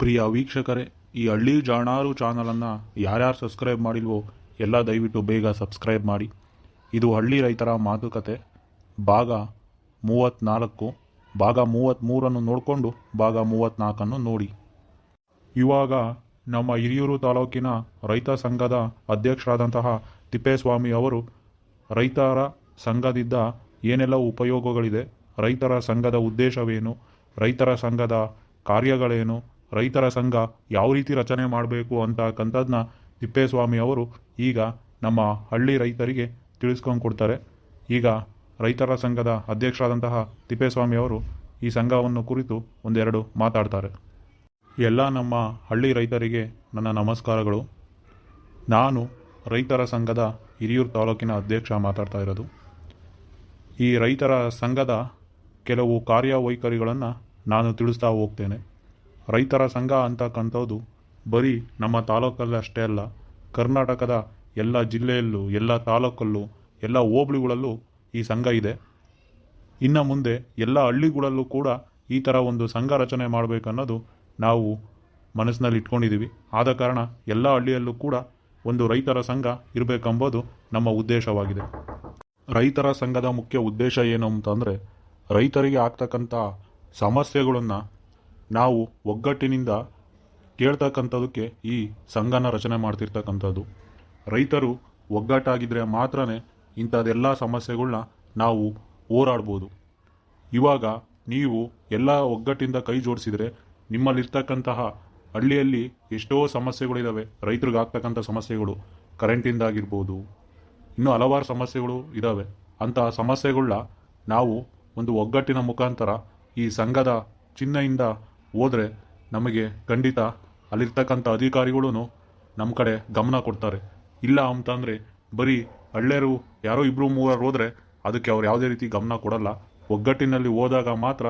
ಪ್ರಿಯ ವೀಕ್ಷಕರೇ, ಈ ಹಳ್ಳಿ ಜಾಣಾರು ಚಾನಲನ್ನು ಯಾರ್ಯಾರು ಸಬ್ಸ್ಕ್ರೈಬ್ ಮಾಡಿಲ್ವೋ ಎಲ್ಲ ದಯವಿಟ್ಟು ಬೇಗ ಸಬ್ಸ್ಕ್ರೈಬ್ ಮಾಡಿ. ಇದು ಹಳ್ಳಿ ರೈತರ ಮಾತುಕತೆ ಭಾಗ 34. ಭಾಗ 33 ನೋಡಿಕೊಂಡು ಭಾಗ 34 ನೋಡಿ. ಇವಾಗ ನಮ್ಮ ಹಿರಿಯೂರು ತಾಲೂಕಿನ ರೈತ ಸಂಘದ ಅಧ್ಯಕ್ಷರಾದಂತಹ ತಿಪ್ಪೇಸ್ವಾಮಿ ಅವರು ರೈತರ ಸಂಘದಿಂದ ಏನೆಲ್ಲ ಉಪಯೋಗಗಳಿದೆ, ರೈತರ ಸಂಘದ ಉದ್ದೇಶವೇನು, ರೈತರ ಸಂಘದ ಕಾರ್ಯಗಳೇನು, ರೈತರ ಸಂಘ ಯಾವ ರೀತಿ ರಚನೆ ಮಾಡಬೇಕು ಅಂತಕ್ಕಂಥದ್ದನ್ನ ತಿಪ್ಪೇಸ್ವಾಮಿ ಅವರು ಈಗ ನಮ್ಮ ಹಳ್ಳಿ ರೈತರಿಗೆ ತಿಳಿಸ್ಕೊಂಡು ಕೊಡ್ತಾರೆ. ಈಗ ರೈತರ ಸಂಘದ ಅಧ್ಯಕ್ಷರಾದಂತಹ ತಿಪ್ಪೇಸ್ವಾಮಿ ಅವರು ಈ ಸಂಘವನ್ನು ಕುರಿತು ಒಂದೆರಡು ಮಾತಾಡ್ತಾರೆ. ಎಲ್ಲ ನಮ್ಮ ಹಳ್ಳಿ ರೈತರಿಗೆ ನನ್ನ ನಮಸ್ಕಾರಗಳು. ನಾನು ರೈತರ ಸಂಘದ ಹಿರಿಯೂರು ತಾಲೂಕಿನ ಅಧ್ಯಕ್ಷ ಮಾತಾಡ್ತಾ ಇರೋದು. ಈ ರೈತರ ಸಂಘದ ಕೆಲವು ಕಾರ್ಯವೈಖರಿಗಳನ್ನು ನಾನು ತಿಳಿಸ್ತಾ ಹೋಗ್ತೇನೆ. ರೈತರ ಸಂಘ ಅಂತಕ್ಕಂಥದ್ದು ಬರೀ ನಮ್ಮ ತಾಲೂಕಲ್ಲಿ ಅಷ್ಟೇ ಅಲ್ಲ, ಕರ್ನಾಟಕದ ಎಲ್ಲ ಜಿಲ್ಲೆಯಲ್ಲೂ, ಎಲ್ಲ ತಾಲೂಕಲ್ಲೂ, ಎಲ್ಲ ಹೋಬಳಿಗಳಲ್ಲೂ ಈ ಸಂಘ ಇದೆ. ಇನ್ನು ಮುಂದೆ ಎಲ್ಲ ಹಳ್ಳಿಗಳಲ್ಲೂ ಕೂಡ ಈ ಥರ ಒಂದು ಸಂಘ ರಚನೆ ಮಾಡಬೇಕನ್ನೋದು ನಾವು ಮನಸ್ಸಿನಲ್ಲಿ ಇಟ್ಕೊಂಡಿದ್ದೀವಿ. ಆದ ಕಾರಣ ಎಲ್ಲ ಹಳ್ಳಿಯಲ್ಲೂ ಕೂಡ ಒಂದು ರೈತರ ಸಂಘ ಇರಬೇಕೆಂಬುದು ನಮ್ಮ ಉದ್ದೇಶವಾಗಿದೆ. ರೈತರ ಸಂಘದ ಮುಖ್ಯ ಉದ್ದೇಶ ಏನು ಅಂತಂದರೆ, ರೈತರಿಗೆ ಆಗ್ತಕ್ಕಂಥ ಸಮಸ್ಯೆಗಳನ್ನು ನಾವು ಒಗ್ಗಟ್ಟಿನಿಂದ ಕೇಳ್ತಕ್ಕಂಥದಕ್ಕೆ ಈ ಸಂಘನ ರಚನೆ ಮಾಡ್ತಿರ್ತಕ್ಕಂಥದ್ದು. ರೈತರು ಒಗ್ಗಟ್ಟಾಗಿದ್ದರೆ ಮಾತ್ರ ಇಂಥದ್ದೆಲ್ಲ ಸಮಸ್ಯೆಗಳನ್ನ ನಾವು ಹೋರಾಡ್ಬೋದು. ಇವಾಗ ನೀವು ಎಲ್ಲ ಒಗ್ಗಟ್ಟಿಂದ ಕೈ ಜೋಡಿಸಿದರೆ ನಿಮ್ಮಲ್ಲಿರ್ತಕ್ಕಂತಹ ಹಳ್ಳಿಯಲ್ಲಿ ಎಷ್ಟೋ ಸಮಸ್ಯೆಗಳಿದ್ದಾವೆ. ರೈತರಿಗೆ ಆಗ್ತಕ್ಕಂಥ ಸಮಸ್ಯೆಗಳು ಕರೆಂಟಿಂದಾಗಿರ್ಬೋದು, ಇನ್ನೂ ಹಲವಾರು ಸಮಸ್ಯೆಗಳು ಇದ್ದಾವೆ. ಅಂತಹ ಸಮಸ್ಯೆಗಳನ್ನ ನಾವು ಒಂದು ಒಗ್ಗಟ್ಟಿನ ಮುಖಾಂತರ ಈ ಸಂಘದ ಚಿಹ್ನೆಯಿಂದ ಹೋದರೆ ನಮಗೆ ಖಂಡಿತ ಅಲ್ಲಿರ್ತಕ್ಕಂಥ ಅಧಿಕಾರಿಗಳು ನಮ್ಮ ಕಡೆ ಗಮನ ಕೊಡ್ತಾರೆ. ಇಲ್ಲ ಅಂತಂದರೆ ಬರೀ ಹಳ್ಳಿಯರು ಯಾರೋ 2-3 ಹೋದರೆ ಅದಕ್ಕೆ ಅವ್ರು ಯಾವುದೇ ರೀತಿ ಗಮನ ಕೊಡಲ್ಲ. ಒಗ್ಗಟ್ಟಿನಲ್ಲಿ ಹೋದಾಗ ಮಾತ್ರ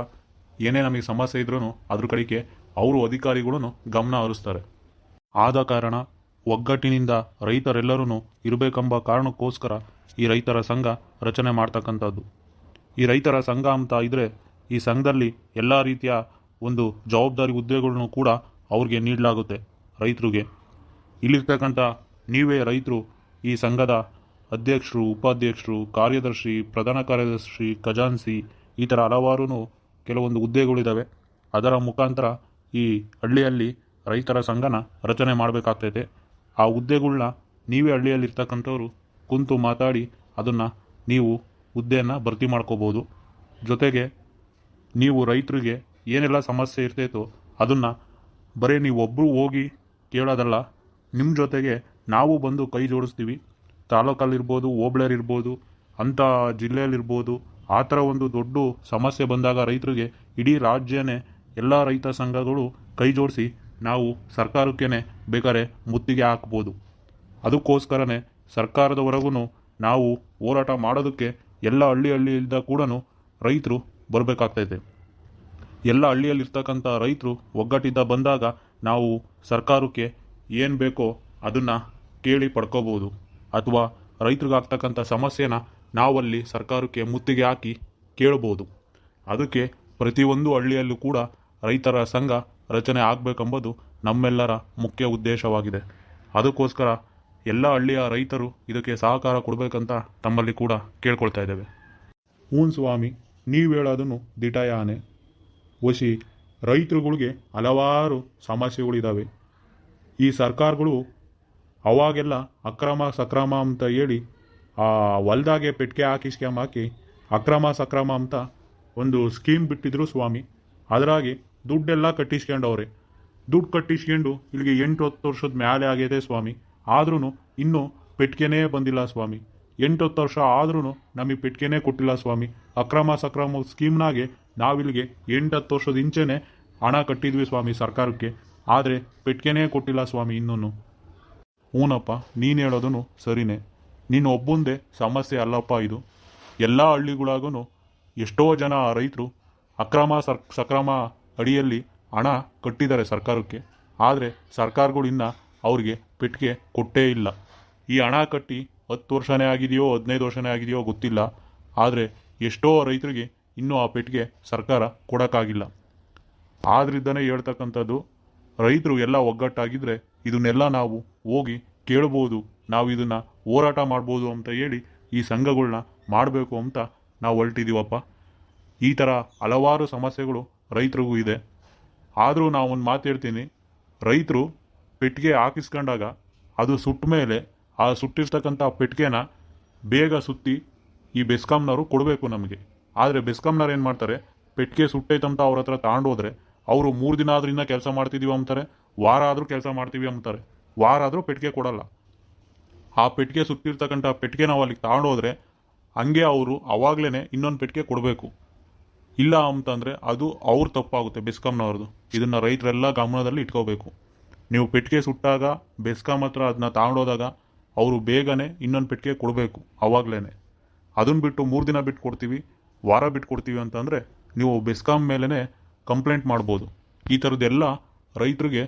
ಏನೇ ನಮಗೆ ಸಮಸ್ಯೆ ಇದ್ರೂ ಅದ್ರ ಕಡೆಗೆ ಅವರು ಅಧಿಕಾರಿಗಳು ಗಮನ ಹರಿಸ್ತಾರೆ. ಆದ ಕಾರಣ ಒಗ್ಗಟ್ಟಿನಿಂದ ರೈತರೆಲ್ಲರೂ ಇರಬೇಕೆಂಬ ಕಾರಣಕ್ಕೋಸ್ಕರ ಈ ರೈತರ ಸಂಘ ರಚನೆ ಮಾಡ್ತಕ್ಕಂಥದ್ದು. ಈ ರೈತರ ಸಂಘ ಅಂತ ಇದ್ದರೆ ಈ ಸಂಘದಲ್ಲಿ ಎಲ್ಲ ರೀತಿಯ ಒಂದು ಜವಾಬ್ದಾರಿ ಹುದ್ದೆಗಳನ್ನು ಕೂಡ ಅವ್ರಿಗೆ ನೀಡಲಾಗುತ್ತೆ. ರೈತರಿಗೆ ಇಲ್ಲಿರ್ತಕ್ಕಂಥ ನೀವೇ ರೈತರು ಈ ಸಂಘದ ಅಧ್ಯಕ್ಷರು, ಉಪಾಧ್ಯಕ್ಷರು, ಕಾರ್ಯದರ್ಶಿ, ಪ್ರಧಾನ ಕಾರ್ಯದರ್ಶಿ, ಖಜಾನ್ಸಿ, ಈ ಥರ ಹಲವಾರು ಕೆಲವೊಂದು ಹುದ್ದೆಗಳಿದ್ದಾವೆ. ಅದರ ಮುಖಾಂತರ ಈ ಹಳ್ಳಿಯಲ್ಲಿ ರೈತರ ಸಂಘನ ರಚನೆ ಮಾಡಬೇಕಾಗ್ತೈತೆ. ಆ ಹುದ್ದೆಗಳನ್ನ ನೀವೇ ಹಳ್ಳಿಯಲ್ಲಿರ್ತಕ್ಕಂಥವ್ರು ಕುಂತು ಮಾತಾಡಿ ಅದನ್ನು ನೀವು ಹುದ್ದೆಯನ್ನು ಭರ್ತಿ ಮಾಡ್ಕೋಬೋದು. ಜೊತೆಗೆ ನೀವು ರೈತರಿಗೆ ಏನೆಲ್ಲ ಸಮಸ್ಯೆ ಇರ್ತೈತೋ ಅದನ್ನು ಬರೀ ನೀವೊಬ್ಬರು ಹೋಗಿ ಕೇಳೋದಲ್ಲ, ನಿಮ್ಮ ಜೊತೆಗೆ ನಾವು ಬಂದು ಕೈ ಜೋಡಿಸ್ತೀವಿ. ತಾಲೂಕಲ್ಲಿರ್ಬೋದು, ಹೋಬಳಿಯಲ್ಲಿರ್ಬೋದು, ಅಂಥ ಜಿಲ್ಲೆಯಲ್ಲಿರ್ಬೋದು, ಆ ಥರ ಒಂದು ದೊಡ್ಡ ಸಮಸ್ಯೆ ಬಂದಾಗ ರೈತರಿಗೆ ಇಡೀ ರಾಜ್ಯನೇ ಎಲ್ಲ ರೈತ ಸಂಘಗಳು ಕೈ ಜೋಡಿಸಿ ನಾವು ಸರ್ಕಾರಕ್ಕೇ ಬೇಕಾದ್ರೆ ಮುತ್ತಿಗೆ ಹಾಕ್ಬೋದು. ಅದಕ್ಕೋಸ್ಕರನೇ ಸರ್ಕಾರದವರೆಗೂ ನಾವು ಹೋರಾಟ ಮಾಡೋದಕ್ಕೆ ಎಲ್ಲ ಹಳ್ಳಿಯಿಂದ ಕೂಡ ರೈತರು ಬರಬೇಕಾಗ್ತೈತೆ. ಎಲ್ಲ ಹಳ್ಳಿಯಲ್ಲಿರ್ತಕ್ಕಂಥ ರೈತರು ಒಗ್ಗಟ್ಟಿದ್ದ ಬಂದಾಗ ನಾವು ಸರ್ಕಾರಕ್ಕೆ ಏನು ಬೇಕೋ ಅದನ್ನು ಕೇಳಿ ಪಡ್ಕೋಬೋದು. ಅಥವಾ ರೈತರಿಗಾಗ್ತಕ್ಕಂಥ ಸಮಸ್ಯೆನ ನಾವಲ್ಲಿ ಸರ್ಕಾರಕ್ಕೆ ಮುತ್ತಿಗೆ ಹಾಕಿ ಕೇಳ್ಬೋದು. ಅದಕ್ಕೆ ಪ್ರತಿಯೊಂದು ಹಳ್ಳಿಯಲ್ಲೂ ಕೂಡ ರೈತರ ಸಂಘ ರಚನೆ ಆಗಬೇಕೆಂಬುದು ನಮ್ಮೆಲ್ಲರ ಮುಖ್ಯ ಉದ್ದೇಶವಾಗಿದೆ. ಅದಕ್ಕೋಸ್ಕರ ಎಲ್ಲ ಹಳ್ಳಿಯ ರೈತರು ಇದಕ್ಕೆ ಸಹಕಾರ ಕೊಡಬೇಕಂತ ತಮ್ಮಲ್ಲಿ ಕೂಡ ಕೇಳ್ಕೊಳ್ತಾ ಇದ್ದೇವೆ. ಸ್ವಾಮಿ, ನೀವು ಹೇಳೋದನ್ನು ದಿಟಯಾನೆ ವಶಿ. ರೈತರುಗಳಿಗೆ ಹಲವಾರು ಸಮಸ್ಯೆಗಳಿದ್ದಾವೆ. ಈ ಸರ್ಕಾರಗಳು ಅವಾಗೆಲ್ಲ ಅಕ್ರಮ ಸಕ್ರಮ ಅಂತ ಹೇಳಿ ಆ ಹೊಲ್ದಾಗೆ ಪೆಟ್ಟಿಗೆ ಹಾಕಿ ಅಕ್ರಮ ಸಕ್ರಮ ಅಂತ ಒಂದು ಸ್ಕೀಮ್ ಬಿಟ್ಟಿದ್ರು ಸ್ವಾಮಿ. ಅದರಾಗಿ ದುಡ್ಡೆಲ್ಲ ಕಟ್ಟಿಸ್ಕೊಂಡವ್ರೆ. ದುಡ್ಡು ಕಟ್ಟಿಸ್ಕೊಂಡು ಇಲ್ಲಿಗೆ 8-10 ವರ್ಷದ ಮೇಲೆ ಆಗಿದೆ ಸ್ವಾಮಿ. ಆದ್ರೂ ಇನ್ನೂ ಪೆಟ್ಟಿಗೆನೇ ಬಂದಿಲ್ಲ ಸ್ವಾಮಿ. 8-10 ವರ್ಷ ಆದ್ರೂ ನಮಗೆ ಪೆಟ್ಟಿಗೆನೇ ಕೊಟ್ಟಿಲ್ಲ ಸ್ವಾಮಿ. ಅಕ್ರಮ ಸಕ್ರಮ ಸ್ಕೀಮ್ನಾಗೆ ನಾವಿಲ್ಲಿಗೆ 8-10 ವರ್ಷದ ಇಂಚೆನೇ ಹಣ ಕಟ್ಟಿದ್ವಿ ಸ್ವಾಮಿ ಸರ್ಕಾರಕ್ಕೆ. ಆದರೆ ಪೆಟ್ಟಿಗೆನೇ ಕೊಟ್ಟಿಲ್ಲ ಸ್ವಾಮಿ ಇನ್ನೂ. ಹೂನಪ್ಪ, ನೀನು ಹೇಳೋದನ್ನು ಸರಿನೇ. ನೀನು ಒಬ್ಬಂದೇ ಸಮಸ್ಯೆ ಅಲ್ಲಪ್ಪ ಇದು. ಎಲ್ಲ ಹಳ್ಳಿಗಳಾಗೂ ಎಷ್ಟೋ ಜನ ರೈತರು ಅಕ್ರಮ ಸಕ್ರಮ ಅಡಿಯಲ್ಲಿ ಹಣ ಕಟ್ಟಿದ್ದಾರೆ ಸರ್ಕಾರಕ್ಕೆ. ಆದರೆ ಸರ್ಕಾರಗಳು ಇನ್ನೂ ಅವ್ರಿಗೆ ಪೆಟ್ಟಿಗೆ ಕೊಟ್ಟೇ ಇಲ್ಲ. ಈ ಹಣ ಕಟ್ಟಿ 10 ವರ್ಷನೇ ಆಗಿದೆಯೋ 15 ವರ್ಷನೇ ಆಗಿದೆಯೋ ಗೊತ್ತಿಲ್ಲ. ಆದರೆ ಎಷ್ಟೋ ರೈತರಿಗೆ ಇನ್ನೂ ಆ ಪೆಟ್ಟಿಗೆ ಸರ್ಕಾರ ಕೊಡೋಕ್ಕಾಗಿಲ್ಲ. ಆದ್ರಿಂದನೇ ಹೇಳ್ತಕ್ಕಂಥದ್ದು, ರೈತರು ಎಲ್ಲ ಒಗ್ಗಟ್ಟಾಗಿದ್ರೆ ಇದನ್ನೆಲ್ಲ ನಾವು ಹೋಗಿ ಕೇಳ್ಬೋದು, ನಾವು ಇದನ್ನ ಹೋರಾಟ ಮಾಡ್ಬೋದು ಅಂತ ಹೇಳಿ ಈ ಸಂಘಗಳನ್ನ ಮಾಡಬೇಕು ಅಂತ ನಾವು ಹೊರಟಿದ್ದೀವಪ್ಪ. ಈ ಥರ ಹಲವಾರು ಸಮಸ್ಯೆಗಳು ರೈತರಿಗೂ ಇದೆ. ಆದರೂ ನಾವು ಒಂದು ಮಾತು ಹೇಳ್ತೀನಿ, ರೈತರು ಪೆಟ್ಟಿಗೆ ಹಾಕಿಸ್ಕೊಂಡಾಗ ಅದು ಸುಟ್ಟ ಮೇಲೆ ಆ ಸುಟ್ಟಿರ್ತಕ್ಕಂಥ ಪೆಟ್ಟಿಗೆನ ಬೇಗ ಸುತ್ತಿ ಈ ಬೆಸ್ಕಾಂನವರು ಕೊಡಬೇಕು ನಮಗೆ. ಆದರೆ ಬೆಸ್ಕಾಂನವ್ರು ಏನು ಮಾಡ್ತಾರೆ, ಪೆಟ್ಟಿಗೆ ಸುಟ್ಟೈತಂತ ಅವ್ರ ಹತ್ರ ತಗೊಂಡೋದ್ರೆ ಅವರು 3 ದಿನ ಆದ್ರೂ ಇನ್ನೂ ಕೆಲಸ ಮಾಡ್ತಿದ್ದೀವಿ ಅಂತಾರೆ, ವಾರ ಆದರೂ ಕೆಲಸ ಮಾಡ್ತೀವಿ ಅಂತಾರೆ, ವಾರ ಆದರೂ ಪೆಟ್ಟಿಗೆ ಕೊಡಲ್ಲ. ಆ ಪೆಟ್ಟಿಗೆ ಸುತ್ತಿರ್ತಕ್ಕಂಥ ಪೆಟ್ಟಿಗೆ ನಾವು ಅಲ್ಲಿಗೆ ತಗೊಂಡೋದ್ರೆ ಹಂಗೆ ಅವರು ಅವಾಗಲೇ ಇನ್ನೊಂದು ಪೆಟ್ಟಿಗೆ ಕೊಡಬೇಕು. ಇಲ್ಲ ಅಂತಂದರೆ ಅದು ಅವ್ರ ತಪ್ಪಾಗುತ್ತೆ, ಬೆಸ್ಕಾಂನವ್ರದ್ದು. ಇದನ್ನು ರೈತರೆಲ್ಲ ಗಮನದಲ್ಲಿ ಇಟ್ಕೋಬೇಕು. ನೀವು ಪೆಟ್ಟಿಗೆ ಸುಟ್ಟಾಗ ಬೆಸ್ಕಾಂ ಹತ್ರ ಅದನ್ನ ತಗೊಂಡೋದಾಗ ಅವರು ಬೇಗನೆ ಇನ್ನೊಂದು ಪೆಟ್ಟಿಗೆ ಕೊಡಬೇಕು ಅವಾಗಲೇ. ಅದನ್ನು ಬಿಟ್ಟು 3 ದಿನ ಬಿಟ್ಟು ಕೊಡ್ತೀವಿ, ವಾರ ಬಿಟ್ಟು ಕೊಡ್ತೀವಿ ಅಂತಂದರೆ ನೀವು ಬೆಸ್ಕಾಂ ಮೇಲೇ ಕಂಪ್ಲೇಂಟ್ ಮಾಡ್ಬೋದು. ಈ ಥರದ್ದೆಲ್ಲ ರೈತರಿಗೆ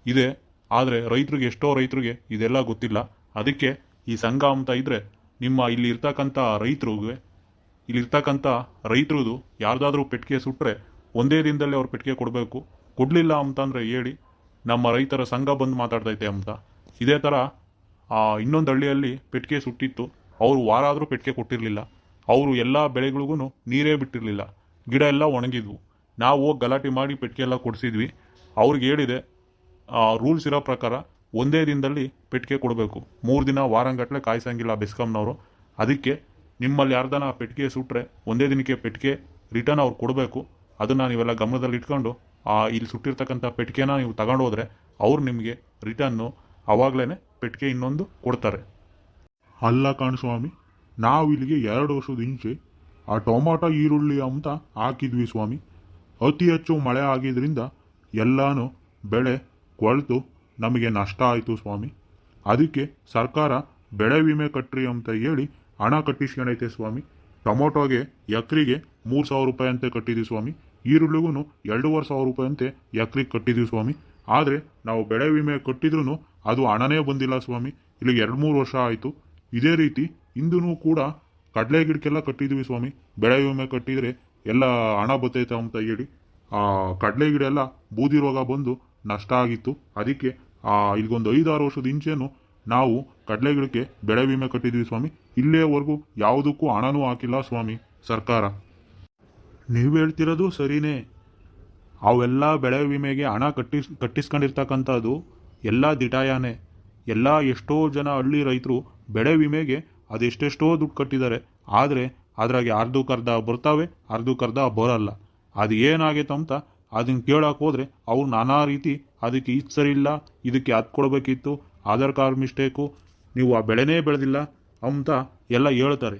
ಇದೆ. ಆದರೆ ರೈತರಿಗೆ ಎಷ್ಟೋ ರೈತರಿಗೆ ಇದೆಲ್ಲ ಗೊತ್ತಿಲ್ಲ. ಅದಕ್ಕೆ ಈ ಸಂಘ ಅಂತ ಇದ್ದರೆ ನಿಮ್ಮ ಇಲ್ಲಿರ್ತಕ್ಕಂಥ ರೈತರದು ಯಾರ್ದಾದ್ರೂ ಪೆಟ್ಟಿಗೆ ಸುಟ್ಟರೆ ಒಂದೇ ದಿನದಲ್ಲೇ ಅವ್ರ ಪೆಟ್ಟಿಗೆ ಕೊಡಬೇಕು. ಕೊಡಲಿಲ್ಲ ಅಂತಂದರೆ ಹೇಳಿ, ನಮ್ಮ ರೈತರ ಸಂಘ ಬಂದು ಮಾತಾಡ್ತೈತೆ ಅಂತ. ಇದೇ ಥರ ಇನ್ನೊಂದು ಹಳ್ಳಿಯಲ್ಲಿ ಪೆಟ್ಟಿಗೆ ಸುಟ್ಟಿತ್ತು, ಅವರು ವಾರ ಆದರೂ ಪೆಟ್ಟಿಗೆ ಕೊಟ್ಟಿರಲಿಲ್ಲ. ಅವರು ಎಲ್ಲ ಬೆಳೆಗಳಿಗೂ ನೀರೇ ಬಿಟ್ಟಿರಲಿಲ್ಲ, ಗಿಡ ಎಲ್ಲ ಒಣಗಿದ್ವು. ನಾವು ಹೋಗಿ ಗಲಾಟೆ ಮಾಡಿ ಪೆಟ್ಟಿಗೆ ಎಲ್ಲ ಕೊಡಿಸಿದ್ವಿ. ಅವ್ರಿಗೆ ಹೇಳಿದೆ, ರೂಲ್ಸ್ ಇರೋ ಪ್ರಕಾರ ಒಂದೇ ದಿನದಲ್ಲಿ ಪೆಟ್ಟಿಗೆ ಕೊಡಬೇಕು, 3 ದಿನ ವಾರಂಗಟ್ಟಲೆ ಕಾಯಿಸಂಗಿಲ್ಲ ಬೆಸ್ಕಾಂನವರು. ಅದಕ್ಕೆ ನಿಮ್ಮಲ್ಲಿ ಯಾರ್ದಾನ ಪೆಟ್ಟಿಗೆ ಸುಟ್ಟರೆ ಒಂದೇ ದಿನಕ್ಕೆ ಪೆಟ್ಟಿಗೆ ರಿಟರ್ನ್ ಅವ್ರು ಕೊಡಬೇಕು. ಅದನ್ನು ನೀವೆಲ್ಲ ಗಮನದಲ್ಲಿ ಇಟ್ಕೊಂಡು ಇಲ್ಲಿ ಸುಟ್ಟಿರ್ತಕ್ಕಂಥ ಪೆಟ್ಟಿಗೆನ ನೀವು ತಗೊಂಡು ಹೋದರೆ ಅವ್ರು ನಿಮಗೆ ರಿಟರ್ನು ಅವಾಗಲೇ ಪೆಟ್ಟಿಗೆ ಇನ್ನೊಂದು ಕೊಡ್ತಾರೆ. ಅಲ್ಲ ಕಾಣ್ ಸ್ವಾಮಿ, ನಾವು ಇಲ್ಲಿಗೆ 2 ವರ್ಷದ ಹಿಂಚೆ ಆ ಟೊಮಾಟೊ ಈರುಳ್ಳಿ ಅಂತ ಹಾಕಿದ್ವಿ ಸ್ವಾಮಿ. ಅತಿ ಹೆಚ್ಚು ಮಳೆ ಆಗಿದ್ರಿಂದ ಎಲ್ಲಾನು ಬೆಳೆ ಕೊಳೆತು ನಮಗೆ ನಷ್ಟ ಆಯಿತು ಸ್ವಾಮಿ. ಅದಕ್ಕೆ ಸರ್ಕಾರ ಬೆಳೆ ವಿಮೆ ಕಟ್ರಿ ಅಂತ ಹೇಳಿ ಹಣ ಕಟ್ಟಿಸ್ಕೊಂಡೈತೆ ಸ್ವಾಮಿ. ಟೊಮೊಟೊಗೆ ಎಕರೆಗೆ 3,000 ರೂಪಾಯಿ ಅಂತೆ ಕಟ್ಟಿದ್ವಿ ಸ್ವಾಮಿ. ಈರುಳ್ಳಿಗೂ 2,500 ರೂಪಾಯಿ ಅಂತೆ ಎಕರೆಗೆ ಕಟ್ಟಿದ್ವಿ ಸ್ವಾಮಿ. ಆದರೆ ನಾವು ಬೆಳೆ ವಿಮೆ ಕಟ್ಟಿದ್ರೂ ಅದು ಹಣನೇ ಬಂದಿಲ್ಲ ಸ್ವಾಮಿ. ಇಲ್ಲಿಗೆ 2-3 ವರ್ಷ ಆಯಿತು. ಇದೇ ರೀತಿ ಇಂದೂ ಕೂಡ ಕಡಲೆ ಗಿಡಕ್ಕೆಲ್ಲ ಕಟ್ಟಿದ್ವಿ ಸ್ವಾಮಿ. ಬೆಳೆ ವಿಮೆ ಕಟ್ಟಿದರೆ ಎಲ್ಲ ಹಣ ಬರ್ತೈತೆ ಅಂತ ಹೇಳಿ ಕಡಲೆ ಗಿಡ ಎಲ್ಲ ಬೂದಿ ರೋಗ ಬಂದು ನಷ್ಟ ಆಗಿತ್ತು. ಅದಕ್ಕೆ ಇಲ್ಲಿಗೊಂದು 5-6 ವರ್ಷದ ಹಿಂಚೆನೂ ನಾವು ಕಡಲೆ ಗಿಡಕ್ಕೆ ಬೆಳೆ ವಿಮೆ ಕಟ್ಟಿದ್ವಿ ಸ್ವಾಮಿ. ಇಲ್ಲೇವರೆಗೂ ಯಾವುದಕ್ಕೂ ಹಣನೂ ಹಾಕಿಲ್ಲ ಸ್ವಾಮಿ ಸರ್ಕಾರ. ನೀವು ಹೇಳ್ತಿರೋದು ಸರಿನೇ. ಅವೆಲ್ಲ ಬೆಳೆ ವಿಮೆಗೆ ಹಣ ಕಟ್ಟಿಸ್ಕೊಂಡಿರ್ತಕ್ಕಂಥದ್ದು ಎಲ್ಲ ದಿಟಾಯಾನೆ. ಎಲ್ಲ ಎಷ್ಟೋ ಜನ ಹಳ್ಳಿ ರೈತರು ಬೆಳೆ ವಿಮೆಗೆ ಅದೆಷ್ಟೆಷ್ಟೋ ದುಡ್ಡು ಕಟ್ಟಿದ್ದಾರೆ. ಆದರೆ ಅದ್ರಾಗೆ ಅರ್ಧಕ್ಕರ್ಧ ಬರ್ತಾವೆ, ಅರ್ಧಕ್ಕರ್ಧ ಬರಲ್ಲ. ಅದು ಏನಾಗೈತೆ ಅಂತ ಅದನ್ನು ಕೇಳಕ್ಕೆ ಹೋದರೆ ಅವ್ರು ನಾನಾ ರೀತಿ ಅದಕ್ಕೆ ಇದು ಸರಿ ಇಲ್ಲ, ಇದಕ್ಕೆ ಅದು ಕೊಡಬೇಕಿತ್ತು, ಆಧಾರ್ ಕಾರ್ಡ್ ಮಿಸ್ಟೇಕು, ನೀವು ಆ ಬೆಳೆನೇ ಬೆಳೆದಿಲ್ಲ ಅಂತ ಎಲ್ಲ ಹೇಳ್ತಾರೆ.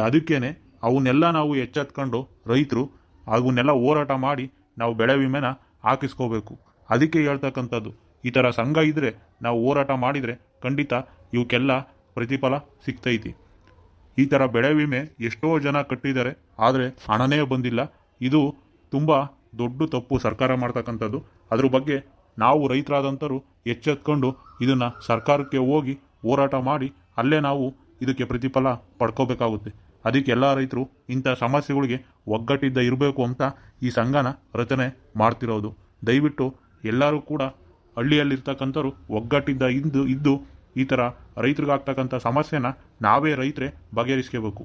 ಅದಕ್ಕೇನೆ ಅವನ್ನೆಲ್ಲ ನಾವು ಎಚ್ಚೆತ್ಕೊಂಡು ರೈತರು ಅವನ್ನೆಲ್ಲ ಹೋರಾಟ ಮಾಡಿ ನಾವು ಬೆಳೆ ವಿಮೆನ ಹಾಕಿಸ್ಕೋಬೇಕು. ಅದಕ್ಕೆ ಹೇಳ್ತಕ್ಕಂಥದ್ದು, ಈ ಥರ ಸಂಘ ಇದ್ದರೆ ನಾವು ಹೋರಾಟ ಮಾಡಿದರೆ ಖಂಡಿತ ಇವಕ್ಕೆಲ್ಲ ಪ್ರತಿಫಲ ಸಿಗ್ತೈತಿ. ಈ ಥರ ಬೆಳೆ ವಿಮೆ ಎಷ್ಟೋ ಜನ ಕಟ್ಟಿದ್ದಾರೆ, ಆದರೆ ಹಣನೇ ಬಂದಿಲ್ಲ. ಇದು ತುಂಬ ದೊಡ್ಡ ತಪ್ಪು ಸರ್ಕಾರ ಮಾಡ್ತಕ್ಕಂಥದ್ದು. ಅದ್ರ ಬಗ್ಗೆ ನಾವು ರೈತರಾದಂಥವ್ರು ಎಚ್ಚೆತ್ಕೊಂಡು ಇದನ್ನು ಸರ್ಕಾರಕ್ಕೆ ಹೋಗಿ ಹೋರಾಟ ಮಾಡಿ ಅಲ್ಲೇ ನಾವು ಇದಕ್ಕೆ ಪ್ರತಿಫಲ ಪಡ್ಕೋಬೇಕಾಗುತ್ತೆ. ಅದಕ್ಕೆ ಎಲ್ಲ ರೈತರು ಇಂಥ ಸಮಸ್ಯೆಗಳಿಗೆ ಒಗ್ಗಟ್ಟಿದ್ದ ಇರಬೇಕು ಅಂತ ಈ ಸಂಘನ ರಚನೆ ಮಾಡ್ತಿರೋದು. ದಯವಿಟ್ಟು ಎಲ್ಲರೂ ಕೂಡ ಹಳ್ಳಿಯಲ್ಲಿರ್ತಕ್ಕಂಥವ್ರು ಒಗ್ಗಟ್ಟಿದ್ದ ಇದ್ದು ಈ ಥರ ರೈತರಿಗಾಗ್ತಕ್ಕಂಥ ಸಮಸ್ಯೆನ ನಾವೇ ರೈತರೇ ಬಗೆಹರಿಸ್ಕೋಬೇಕು.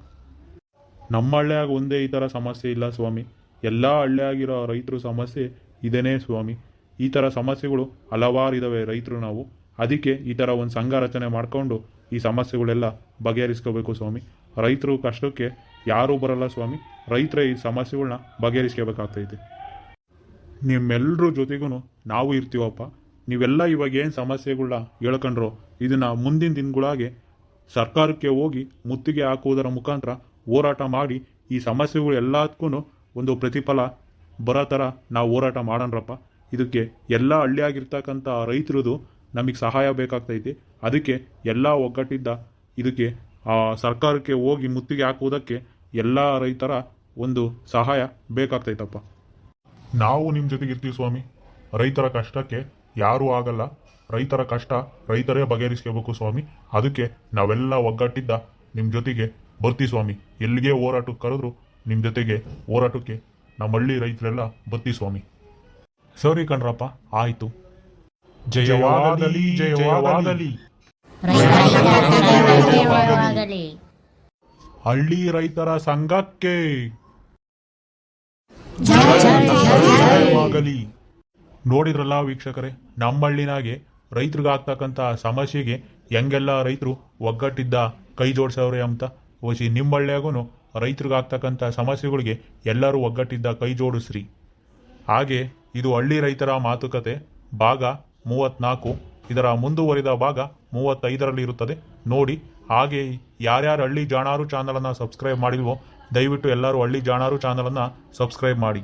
ನಮ್ಮ ಹಳ್ಳಿಯಾಗ ಒಂದೇ ಈ ಥರ ಸಮಸ್ಯೆ ಇಲ್ಲ ಸ್ವಾಮಿ, ಎಲ್ಲ ಹಳ್ಳಿಯಾಗಿರೋ ರೈತರು ಸಮಸ್ಯೆ ಇದೇನೇ ಸ್ವಾಮಿ. ಈ ಥರ ಸಮಸ್ಯೆಗಳು ಹಲವಾರು ಇದ್ದಾವೆ ರೈತರು ನಾವು. ಅದಕ್ಕೆ ಈ ಥರ ಒಂದು ಸಂಘ ರಚನೆ ಮಾಡಿಕೊಂಡು ಈ ಸಮಸ್ಯೆಗಳೆಲ್ಲ ಬಗೆಹರಿಸ್ಕೋಬೇಕು ಸ್ವಾಮಿ. ರೈತರು ಕಷ್ಟಕ್ಕೆ ಯಾರೂ ಬರಲ್ಲ ಸ್ವಾಮಿ, ರೈತರೇ ಈ ಸಮಸ್ಯೆಗಳನ್ನ ಬಗೆಹರಿಸ್ಕೋಬೇಕಾಗ್ತೈತೆ. ನಿಮ್ಮೆಲ್ಲರ ಜೊತೆಗೂ ನಾವು ಇರ್ತೀವಪ್ಪ. ನೀವೆಲ್ಲ ಇವಾಗ ಏನು ಸಮಸ್ಯೆಗಳನ್ನ ಹೇಳ್ಕೊಂಡ್ರೋ ಇದನ್ನು ಮುಂದಿನ ದಿನಗಳಾಗೆ ಸರ್ಕಾರಕ್ಕೆ ಹೋಗಿ ಮುತ್ತಿಗೆ ಹಾಕುವುದರ ಮುಖಾಂತರ ಹೋರಾಟ ಮಾಡಿ ಈ ಸಮಸ್ಯೆಗಳು ಎಲ್ಲದಕ್ಕೂ ಒಂದು ಪ್ರತಿಫಲ ಬರೋ ಥರ ನಾವು ಹೋರಾಟ ಮಾಡೋಣರಪ್ಪ. ಇದಕ್ಕೆ ಎಲ್ಲ ಹಳ್ಳಿಯಾಗಿರ್ತಕ್ಕಂಥ ರೈತರದು ನಮಗೆ ಸಹಾಯ ಬೇಕಾಗ್ತೈತಿ. ಅದಕ್ಕೆ ಎಲ್ಲ ಒಗ್ಗಟ್ಟಿದ್ದ ಇದಕ್ಕೆ ಸರ್ಕಾರಕ್ಕೆ ಹೋಗಿ ಮುತ್ತಿಗೆ ಹಾಕುವುದಕ್ಕೆ ಎಲ್ಲ ರೈತರ ಒಂದು ಸಹಾಯ ಬೇಕಾಗ್ತೈತಪ್ಪ. ನಾವು ನಿಮ್ಮ ಜೊತೆಗೆ ಇರ್ತೀವಿ ಸ್ವಾಮಿ. ರೈತರ ಕಷ್ಟಕ್ಕೆ ಯಾರೂ ಆಗಲ್ಲ. ರೈತರ ಕಷ್ಟ ರೈತರೇ ಬಗೆಹರಿಸ್ಕೋಬೇಕು ಸ್ವಾಮಿ. ಅದಕ್ಕೆ ನಾವೆಲ್ಲ ಒಗ್ಗಟ್ಟಿದ್ದ ನಿಮ್ಮ ಜೊತೆಗೆ ಬರ್ತೀವಿ ಸ್ವಾಮಿ. ಎಲ್ಲಿಗೆ ಹೋರಾಟಕ್ಕೆ ಕರೆದ್ರು ನಿಮ್ಮ ಜೊತೆಗೆ ಹೋರಾಟಕ್ಕೆ ನಮ್ಮ ಹಳ್ಳಿ ರೈತರೆಲ್ಲ ಬರ್ತೀವಿ ಸ್ವಾಮಿ. ಸರಿ ಕಣ್ರಪ್ಪ, ಆಯಿತು. ಜಯವಾಗಲಿ, ಜಯವಾಗಲಿ. ಜಯವಾಗಲಿ. ಹಳ್ಳಿ ರೈತರ ಸಂಘಕ್ಕೆ ಜಯವಾಗಲಿ. ನೋಡಿದ್ರಲ್ಲ ವೀಕ್ಷಕರೇ, ನಮ್ಮ ಹಳ್ಳಿನಾಗೆ ರೈತರಿಗಾಗ್ತಕ್ಕಂಥ ಸಮಸ್ಯೆಗೆ ಹೆಂಗೆಲ್ಲ ರೈತರು ಒಗ್ಗಟ್ಟಿದ್ದ ಕೈ ಜೋಡಿಸವ್ರೆ ಅಂತ. ಓಸಿ ನಿಮ್ಮ ಹಳ್ಳಿಯಾಗೂ ರೈತರಿಗಾಗ್ತಕ್ಕಂಥ ಸಮಸ್ಯೆಗಳಿಗೆ ಎಲ್ಲರೂ ಒಗ್ಗಟ್ಟಿದ್ದ ಕೈ ಜೋಡಿಸ್ರಿ. ಹಾಗೆ ಇದು ಹಳ್ಳಿ ರೈತರ ಮಾತುಕತೆ ಭಾಗ 34. ಇದರ ಮುಂದುವರಿದ ಭಾಗ 35ರಲ್ಲಿ ಇರುತ್ತದೆ ನೋಡಿ. ಹಾಗೆ ಯಾರ್ಯಾರು ಹಳ್ಳಿ ಜಾಣಾರು ಚಾನಲನ್ನು ಸಬ್ಸ್ಕ್ರೈಬ್ ಮಾಡಿಲ್ವೋ ದಯವಿಟ್ಟು ಎಲ್ಲರೂ ಹಳ್ಳಿ ಜಾಣಾರು ಚಾನಲನ್ನು ಸಬ್ಸ್ಕ್ರೈಬ್ ಮಾಡಿ.